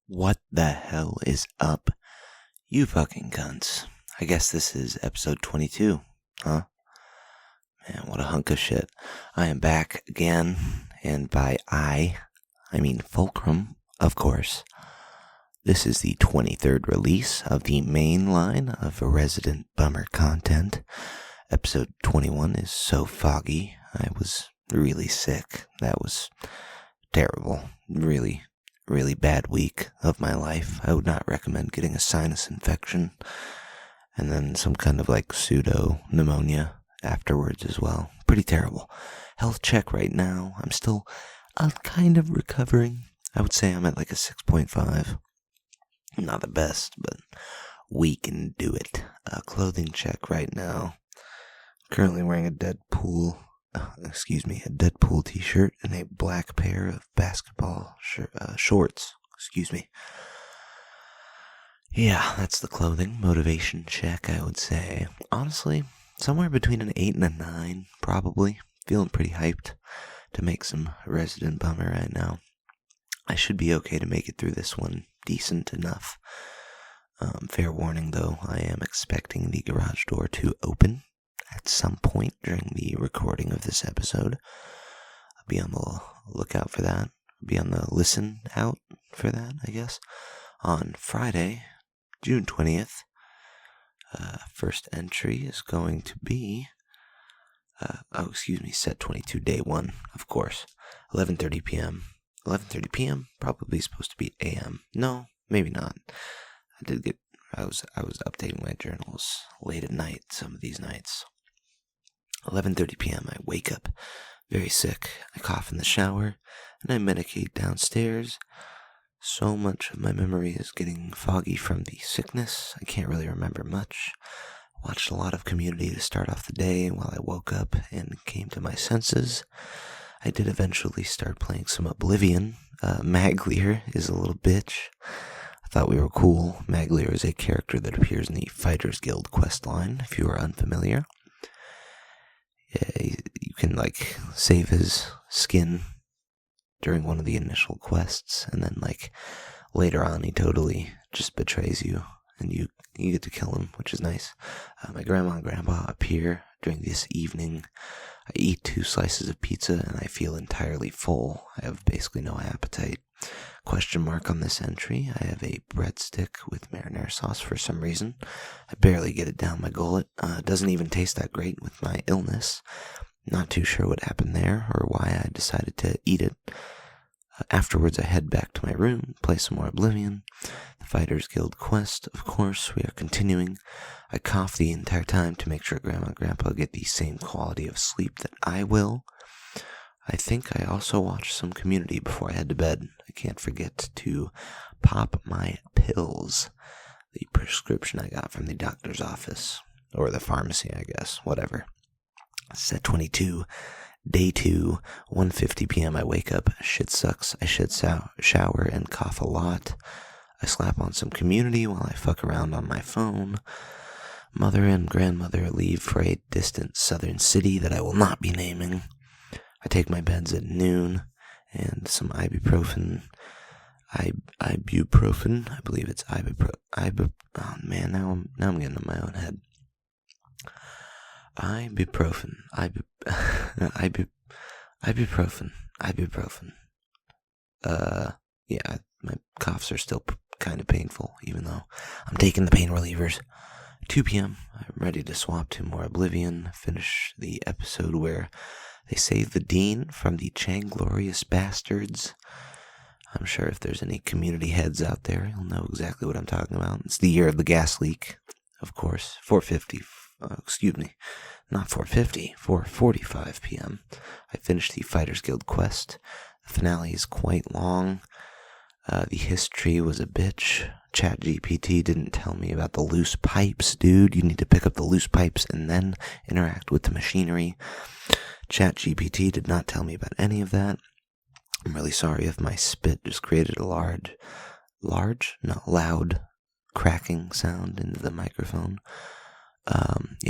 What the hell is up, you fucking cunts? I guess this is episode 22, huh? Man, what a hunk of shit. I am back again, and by I mean Fulcrum, of course. This is the 23rd release of the main line of Resident Bummer content. Episode 21 is so foggy. I was really sick. That was terrible. Really bad week of my life. I would not recommend getting a sinus infection and then some kind of pseudo pneumonia afterwards as well. Pretty terrible. Health check right now. I'm still kind of recovering. I would say I'm at a 6.5. Not the best, but we can do it. Clothing check right now. Currently wearing a Deadpool t-shirt and a black pair of basketball shorts. Yeah, that's the clothing. Motivation check, I would say. Honestly, somewhere between an 8 and a 9, probably. Feeling pretty hyped to make some Resident Bummer right now. I should be okay to make it through this one decent enough. Fair warning, though, I am expecting the garage door to open at some point during the recording of this episode. I'll be on the lookout for that. I'll be on the listen out for that, I guess. On Friday, June 20th, first entry is going to be, set 22, day 1, of course, 11:30 p.m. 11:30 p.m., probably supposed to be a.m. No, maybe not. I was updating my journals late at night some of these nights. 11:30 p.m. I wake up very sick. I cough in the shower and I medicate downstairs. So much of my memory is getting foggy from the sickness. I can't really remember much. Watched a lot of Community to start off the day while I woke up and came to my senses. I did eventually start playing some Oblivion. Maglier is a little bitch. I thought we were cool. Maglier is a character that appears in the Fighters Guild questline, if you are unfamiliar. You can save his skin during one of the initial quests, and then later on he totally just betrays you, and you get to kill him, which is nice. My grandma and grandpa appear during this evening. I eat 2 slices of pizza and I feel entirely full. I have basically no appetite. Question mark on this entry. I have a breadstick with marinara sauce for some reason. I barely get it down my gullet. Doesn't even taste that great with my illness. Not too sure what happened there or why I decided to eat it. Afterwards, I head back to my room, play some more Oblivion. The Fighters Guild quest, of course, we are continuing. I cough the entire time to make sure Grandma and Grandpa get the same quality of sleep that I will. I think I also watched some Community before I head to bed. I can't forget to pop my pills. The prescription I got from the doctor's office. Or the pharmacy, I guess. Whatever. Set 22. Day 2, 1:50 p.m. I wake up. Shit sucks. I should shower and cough a lot. I slap on some Community while I fuck around on my phone. Mother and grandmother leave for a distant southern city that I will not be naming. I take my meds at noon and some ibuprofen. Ibuprofen. I believe it's ibuprofen. Oh man, now I'm getting in my own head. Ibuprofen. Ibuprofen. Yeah, my coughs are still kind of painful, even though I'm taking the pain relievers. 2 p.m. I'm ready to swap to more Oblivion. Finish the episode where they save the Dean from the Changlorious Bastards. I'm sure if there's any Community heads out there, you'll know exactly what I'm talking about. It's the year of the gas leak, of course. 4:45 p.m. I finished the Fighters Guild quest. The finale is quite long. The history was a bitch. ChatGPT didn't tell me about the loose pipes, dude. You need to pick up the loose pipes and then interact with the machinery. ChatGPT did not tell me about any of that. I'm really sorry if my spit just created a loud cracking sound into the microphone.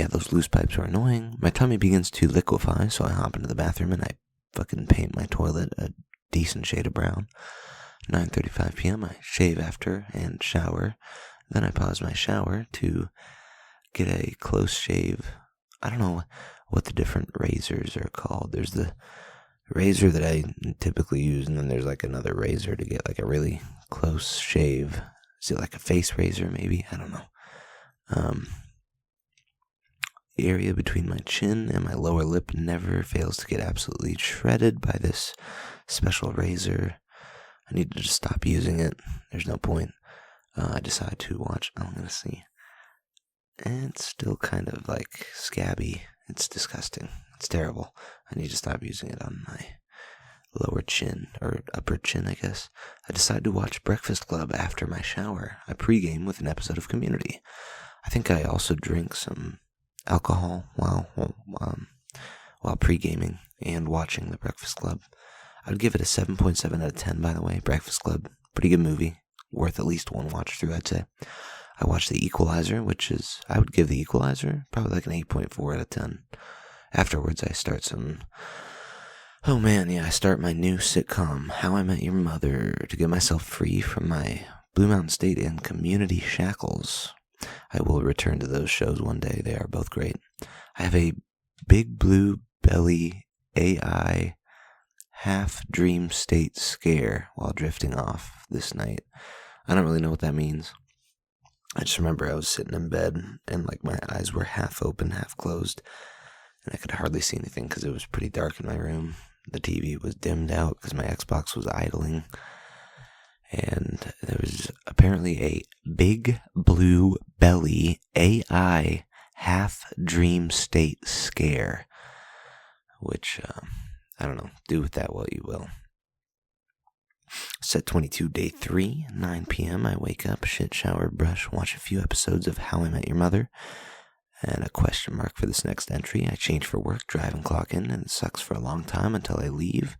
Those loose pipes are annoying. My tummy begins to liquefy, so I hop into the bathroom and I fucking paint my toilet a decent shade of brown. 9:35 p.m. I shave after and shower. Then I pause my shower to get a close shave. I don't know what the different razors are called. There's the razor that I typically use, and then there's like another razor to get like a really close shave. Is it like a face razor maybe? I don't know. The area between my chin and my lower lip never fails to get absolutely shredded by this special razor. I need to just stop using it. There's no point. I decide to watch. I'm going to see. And it's still kind of like scabby. It's disgusting. It's terrible. I need to stop using it on my lower chin, or upper chin, I guess. I decide to watch Breakfast Club after my shower. I pregame with an episode of Community. I think I also drink some alcohol while pre-gaming and watching the Breakfast Club. I would give it a 7.7 out of 10, by the way. Breakfast Club, pretty good movie, worth at least one watch through, I'd say. I watched The Equalizer, I would give The Equalizer probably like an 8.4 out of 10. Afterwards, I start I start my new sitcom, How I Met Your Mother, to get myself free from my Blue Mountain State and Community shackles. I will return to those shows one day. They are both great. I have a big blue belly AI half dream state scare while drifting off this night. I don't really know what that means. I just remember I was sitting in bed and like my eyes were half open, half closed, and I could hardly see anything because it was pretty dark in my room. The TV was dimmed out because my Xbox was idling. And there was apparently a big blue belly AI half dream state scare, which, I don't know, do with that what you will. Set 22, day 3, 9 p.m. I wake up, shit, shower, brush, watch a few episodes of How I Met Your Mother, and a question mark for this next entry. I change for work, drive and clock in, and it sucks for a long time until I leave.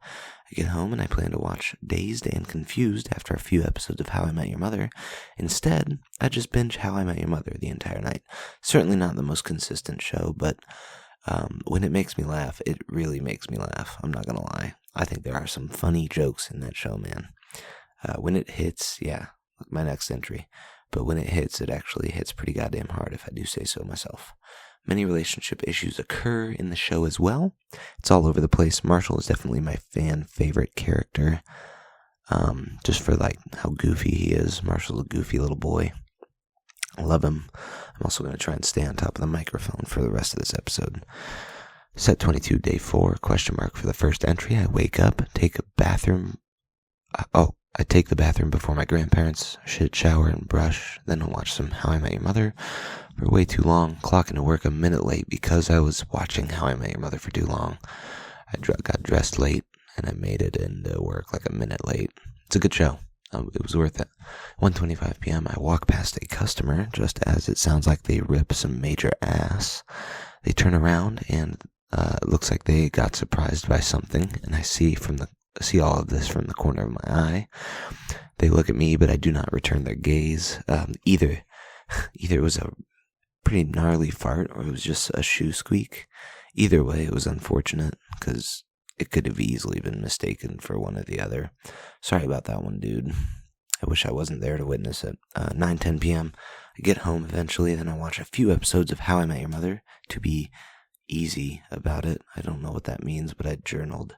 I get home and I plan to watch Dazed and Confused after a few episodes of How I Met Your Mother. Instead, I just binge How I Met Your Mother the entire night. Certainly not the most consistent show, but when it makes me laugh, it really makes me laugh. I'm not gonna lie. I think there are some funny jokes in that show, man. When it hits, my next entry. But when it hits, it actually hits pretty goddamn hard, if I do say so myself. Many relationship issues occur in the show as well. It's all over the place. Marshall is definitely my fan favorite character. Just for like how goofy he is. Marshall's a goofy little boy. I love him. I'm also going to try and stay on top of the microphone for the rest of this episode. Set 22, day 4, question mark for the first entry. I wake up, take a bathroom. I take the bathroom before my grandparents, shit, shower, and brush. Then I'll watch some How I Met Your Mother for way too long. Clock into work a minute late because I was watching How I Met Your Mother for too long. I got dressed late, and I made it into work like a minute late. It's a good show. It was worth it. 1:25 p.m. I walk past a customer just as it sounds like they rip some major ass. They turn around, and it looks like they got surprised by something, and I see all of this from the corner of my eye. They look at me, but I do not return their gaze. Either it was a pretty gnarly fart or it was just a shoe squeak. Either way, it was unfortunate because it could have easily been mistaken for one or the other. Sorry about that one, dude. I wish I wasn't there to witness it. 9:10 p.m. I get home eventually, then I watch a few episodes of How I Met Your Mother to be easy about it. I don't know what that means, but I journaled.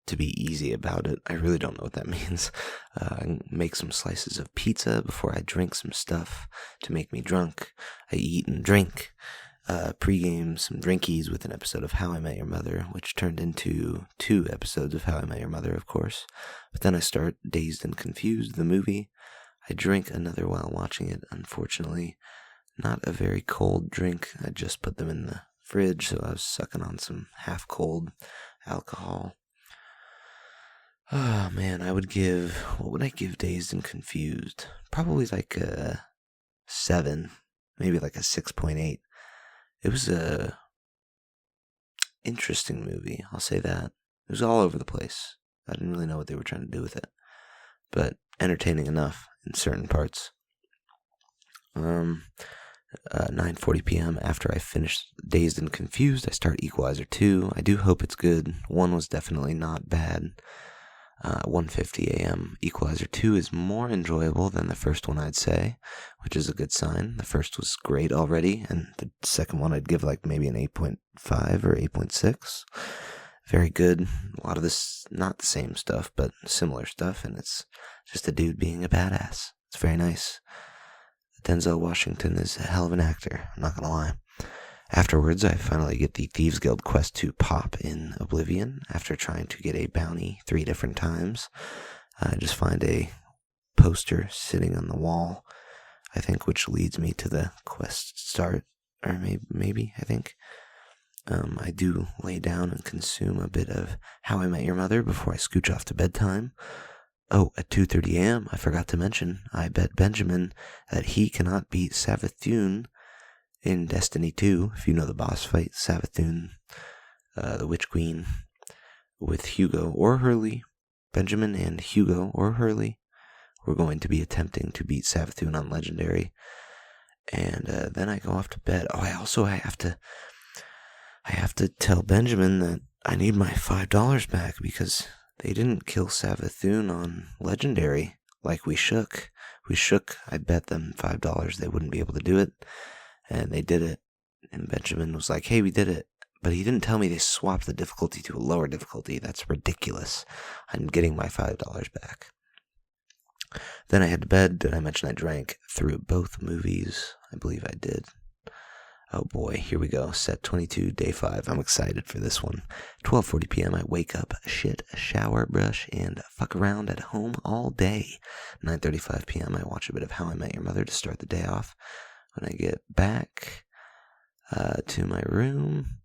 To be easy about it. I really don't know what that means. I make some slices of pizza before I drink some stuff to make me drunk. I eat and drink. Pre-game some drinkies with an episode of How I Met Your Mother, which turned into 2 episodes of How I Met Your Mother, of course. But then I start Dazed and Confused, the movie. I drink another while watching it, unfortunately. Not a very cold drink. I just put them in the fridge, so I was sucking on some half-cold alcohol. Oh, man, what would I give Dazed and Confused? Probably like a 7, maybe like a 6.8. It was a interesting movie, I'll say that. It was all over the place. I didn't really know what they were trying to do with it, but entertaining enough in certain parts. 9:40 p.m. After I finish Dazed and Confused, I start Equalizer 2. I do hope it's good. 1 was definitely not bad. 1:50 a.m. Equalizer 2 is more enjoyable than the first one, I'd say, which is a good sign. The first was great already, and the second one I'd give like maybe an 8.5 or 8.6. Very good. A lot of this, not the same stuff, but similar stuff, and it's just a dude being a badass. It's very nice. Denzel Washington is a hell of an actor, I'm not gonna lie. Afterwards, I finally get the Thieves Guild quest to pop in Oblivion after trying to get a bounty 3 different times. I just find a poster sitting on the wall, I think, which leads me to the quest start, or maybe I think. I do lay down and consume a bit of How I Met Your Mother before I scooch off to bedtime. Oh, at 2:30 a.m., I forgot to mention, I bet Benjamin that he cannot beat Savathun in Destiny 2, if you know the boss fight, Savathun, the Witch Queen, with Hugo or Hurley. Benjamin and Hugo or Hurley were going to be attempting to beat Savathun on Legendary. And then I go off to bed. Oh, I have to tell Benjamin that I need my $5 back because they didn't kill Savathun on Legendary like we shook. I bet them $5 they wouldn't be able to do it. And they did it, and Benjamin was like, hey, we did it. But he didn't tell me they swapped the difficulty to a lower difficulty. That's ridiculous. I'm getting my $5 back. Then I head to bed. Did I mention I drank through both movies? I believe I did. Oh boy, here we go. Set 22, day 5. I'm excited for this one. 12:40 p.m. I wake up, shit, shower, brush, and fuck around at home all day. 9:35 p.m. I watch a bit of How I Met Your Mother to start the day off. When I get back to my room,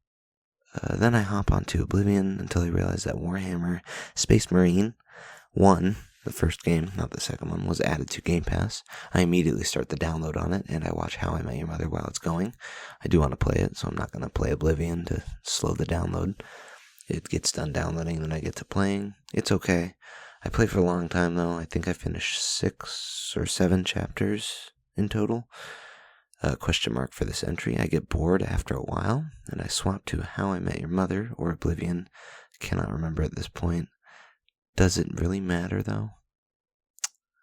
then I hop onto Oblivion until I realize that Warhammer Space Marine 1, the first game, not the second one, was added to Game Pass. I immediately start the download on it, and I watch How I Met Your Mother while it's going. I do want to play it, so I'm not going to play Oblivion to slow the download. It gets done downloading, then I get to playing. It's okay. I played for a long time, though. I think I finished 6 or 7 chapters in total. Question mark for this entry. I get bored after a while, and I swap to How I Met Your Mother or Oblivion. Cannot remember at this point. Does it really matter, though?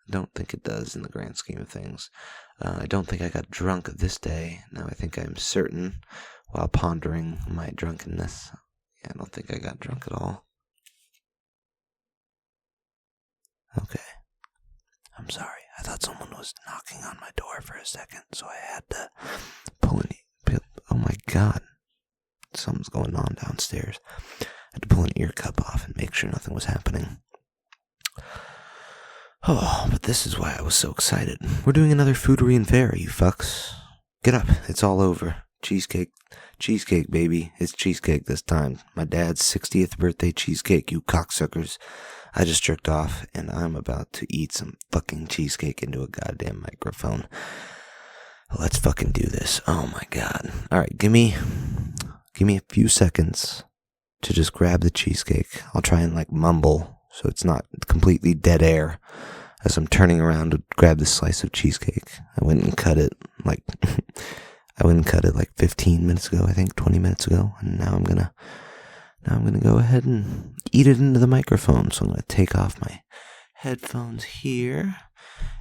I don't think it does in the grand scheme of things. I don't think I got drunk this day. Now I think I'm certain, while pondering my drunkenness. Yeah, I don't think I got drunk at all. Okay. I'm sorry. I thought someone was knocking on my door for a second, so I had to pull an oh my god. Something's going on downstairs. I had to pull an ear cup off and make sure nothing was happening. Oh, but this is why I was so excited. We're doing another Foodery Fare, you fucks. Get up. It's all over. Cheesecake, baby. It's cheesecake this time. My dad's 60th birthday cheesecake, you cocksuckers. I just jerked off, and I'm about to eat some fucking cheesecake into a goddamn microphone. Let's fucking do this. Oh my god. Alright, give me a few seconds to just grab the cheesecake. I'll try and mumble so it's not completely dead air as I'm turning around to grab this slice of cheesecake. I went and cut it like 15 minutes ago, I think, 20 minutes ago, and now I'm gonna go ahead and eat it into the microphone. So I'm gonna take off my headphones here,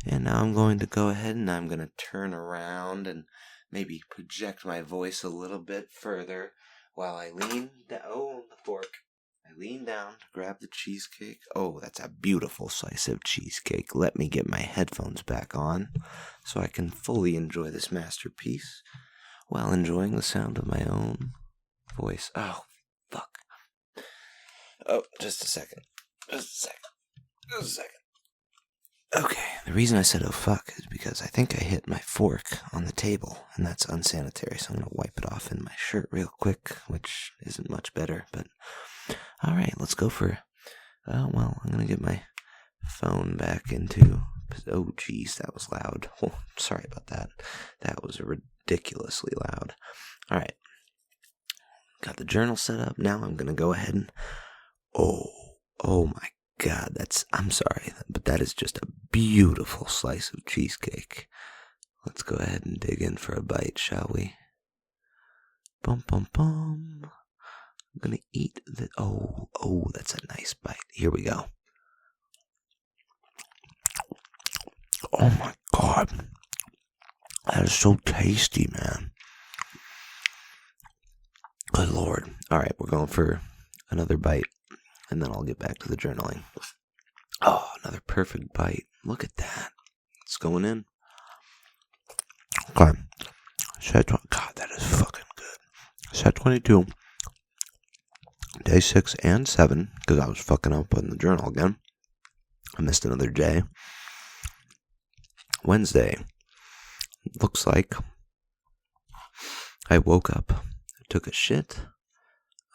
and now I'm going to go ahead and I'm gonna turn around and maybe project my voice a little bit further while I lean down. Oh, the fork. I lean down to grab the cheesecake. Oh, that's a beautiful slice of cheesecake. Let me get my headphones back on so I can fully enjoy this masterpiece while enjoying the sound of my own voice. Oh, fuck. Oh, just a second. Okay, the reason I said oh fuck is because I think I hit my fork on the table, and that's unsanitary, so I'm going to wipe it off in my shirt real quick, which isn't much better, but alright, let's go for, I'm going to get my phone back into, oh jeez, that was loud. Oh, sorry about that. That was ridiculously loud. Alright, got the journal set up. Now I'm going to go ahead and, oh my god, I'm sorry, but that is just a beautiful slice of cheesecake. Let's go ahead and dig in for a bite, shall we? Bum bum bum. I'm gonna eat the, oh, that's a nice bite. Here we go. Oh my God. That is so tasty, man. Good Lord. All right, we're going for another bite, and then I'll get back to the journaling. Oh, another perfect bite. Look at that. It's going in. Okay. God, that is fucking good. Set 22. Day 6 and 7, because I was fucking up on the journal again. I missed another day. Wednesday. Looks like I woke up, took a shit,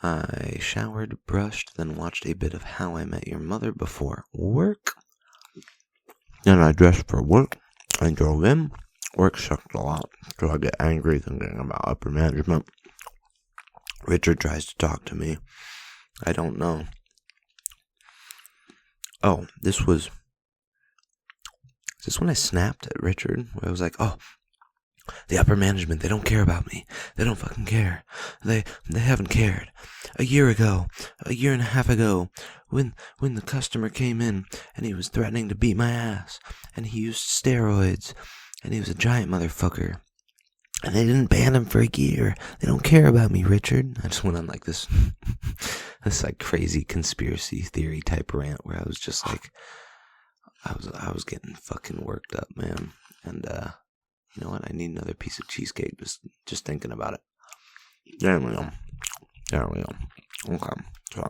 I showered, brushed, then watched a bit of How I Met Your Mother before work. Then I dressed for work. I drove in. Work sucked a lot, so I get angry thinking about upper management. Richard tries to talk to me. I don't know. Oh, is this when I snapped at Richard? Where I was like, oh, the upper management, they don't care about me. They don't fucking care. They haven't cared. A year and a half ago, when the customer came in and he was threatening to beat my ass, and he used steroids, and he was a giant motherfucker, and they didn't ban him for a year. They don't care about me, Richard. I just went on like this like crazy conspiracy theory type rant where I was just like, I was getting fucking worked up, man. And you know what? I need another piece of cheesecake just thinking about it. There we go. Okay. So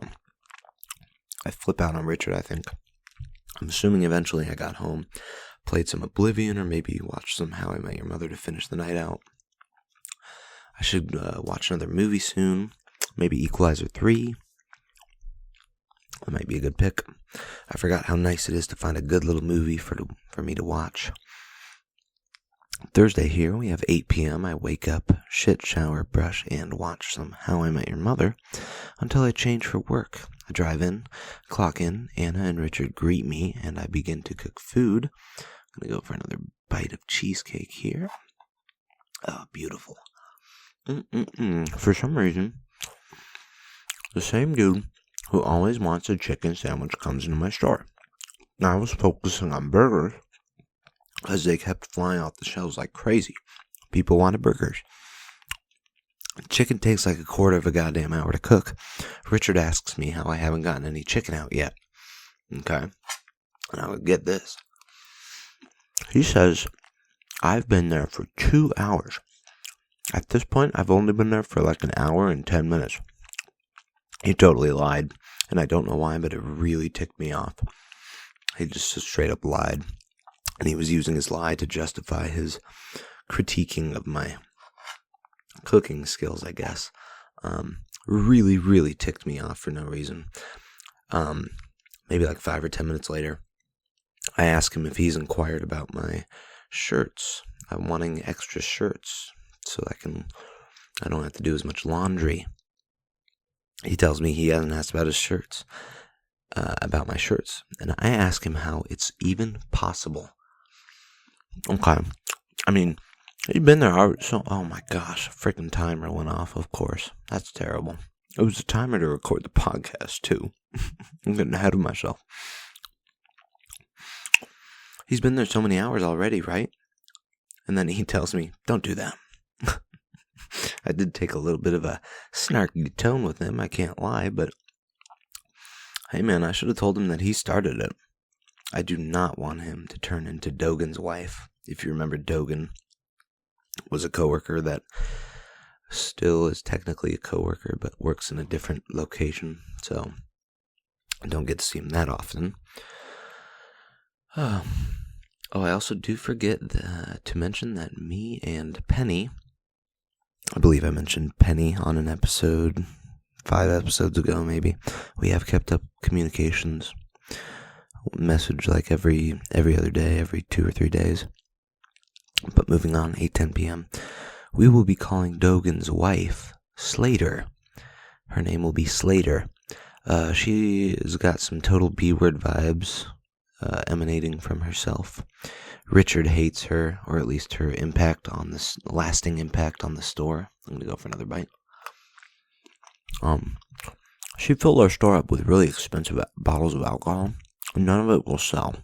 I flip out on Richard, I think. I'm assuming eventually I got home, played some Oblivion, or maybe watched some How I Met Your Mother to finish the night out. I should watch another movie soon. Maybe Equalizer 3. That might be a good pick. I forgot how nice it is to find a good little movie for me to watch. Thursday here, we have 8 p.m. I wake up, shit, shower, brush, and watch some How I Met Your Mother until I change for work. I drive in, clock in, Anna and Richard greet me, and I begin to cook food. I'm going to go for another bite of cheesecake here. Oh, beautiful. For some reason, the same dude who always wants a chicken sandwich comes into my store. Now, I was focusing on burgers because they kept flying off the shelves like crazy. People wanted burgers. Chicken takes like a quarter of a goddamn hour to cook. Richard asks me how I haven't gotten any chicken out yet. Okay? And I would get this. He says, I've been there for 2 hours. At this point, I've only been there for like an hour and 10 minutes. He totally lied, and I don't know why, but it really ticked me off. He just straight up lied, and he was using his lie to justify his critiquing of my cooking skills, I guess. Really, really ticked me off for no reason. Maybe like 5 or 10 minutes later, I asked him if he's inquired about my shirts. I'm wanting extra shirts so I don't have to do as much laundry. He tells me he hasn't asked about his shirts, about my shirts. And I ask him how it's even possible. Okay. I mean, you've been there, so, oh my gosh, freaking timer went off, of course. That's terrible. It was a timer to record the podcast, too. I'm getting ahead of myself. He's been there so many hours already, right? And then he tells me, don't do that. I did take a little bit of a snarky tone with him, I can't lie, but hey man, I should have told him that he started it. I do not want him to turn into Dogan's wife. If you remember, Dogan was a coworker that still is technically a coworker, but works in a different location, so I don't get to see him that often. Oh, I also do forget to mention that me and Penny, I believe I mentioned Penny on an episode, 5 episodes ago maybe, we have kept up communications, message like every other day, every 2 or 3 days. But moving on, 8:10 p.m., we will be calling Dogan's wife Slater. Her name will be Slater. She has got some total B-word vibes emanating from herself. Richard hates her, or at least her impact on this, lasting impact on the store. I'm going to go for another bite. She filled our store up with really expensive bottles of alcohol, and none of it will sell.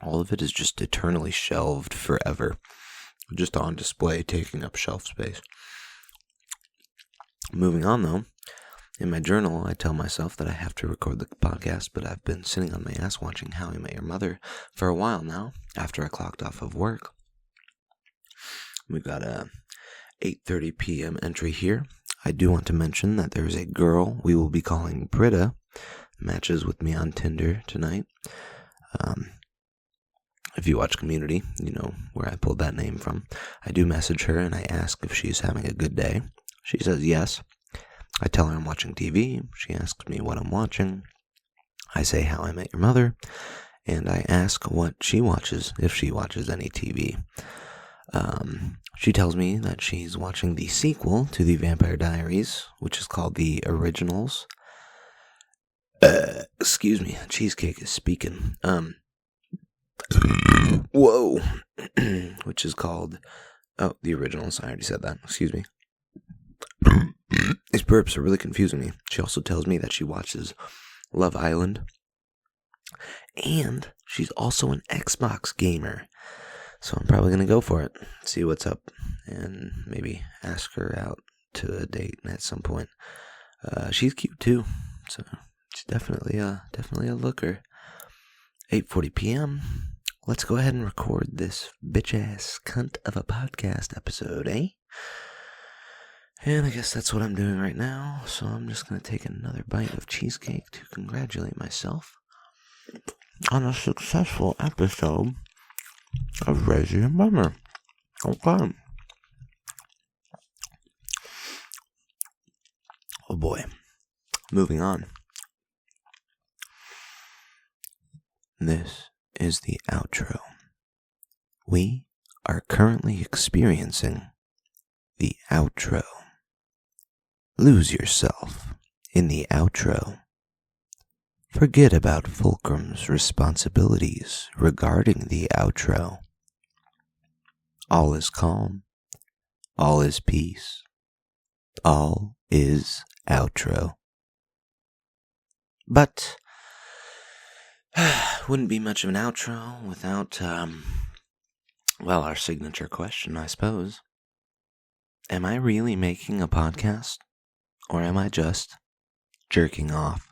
all of it is just eternally shelved forever, just on display, taking up shelf space. Moving on, though, in my journal, I tell myself that I have to record the podcast, but I've been sitting on my ass watching How I Met Your Mother for a while now, after I clocked off of work. We've got a 8:30 p.m. entry here. I do want to mention that there's a girl we will be calling Britta, matches with me on Tinder tonight. If you watch Community, you know where I pulled that name from. I do message her and I ask if she's having a good day. She says yes. I tell her I'm watching TV. She asks me what I'm watching. I say How I Met Your Mother. And I ask what she watches, if she watches any TV. She tells me that she's watching the sequel to The Vampire Diaries, which is called The Originals. Excuse me, cheesecake is speaking. Whoa. Which is called, The Originals. I already said that. Excuse me. These burps are really confusing me. She also tells me that she watches Love Island. And she's also an Xbox gamer. So I'm probably going to go for it. See what's up. And maybe ask her out to a date at some point. She's cute too. So she's definitely a looker. 8:40 p.m. Let's go ahead and record this bitch-ass cunt of a podcast episode, eh? And I guess that's what I'm doing right now. So I'm just going to take another bite of cheesecake to congratulate myself on a successful episode of Raise Your Mummer. Okay. Oh boy. Moving on. This is the outro. We are currently experiencing the outro. Lose yourself in the outro. Forget about Fulcrum's responsibilities regarding the outro. All is calm. All is peace. All is outro. But wouldn't be much of an outro without, our signature question, I suppose. Am I really making a podcast? Or am I just jerking off?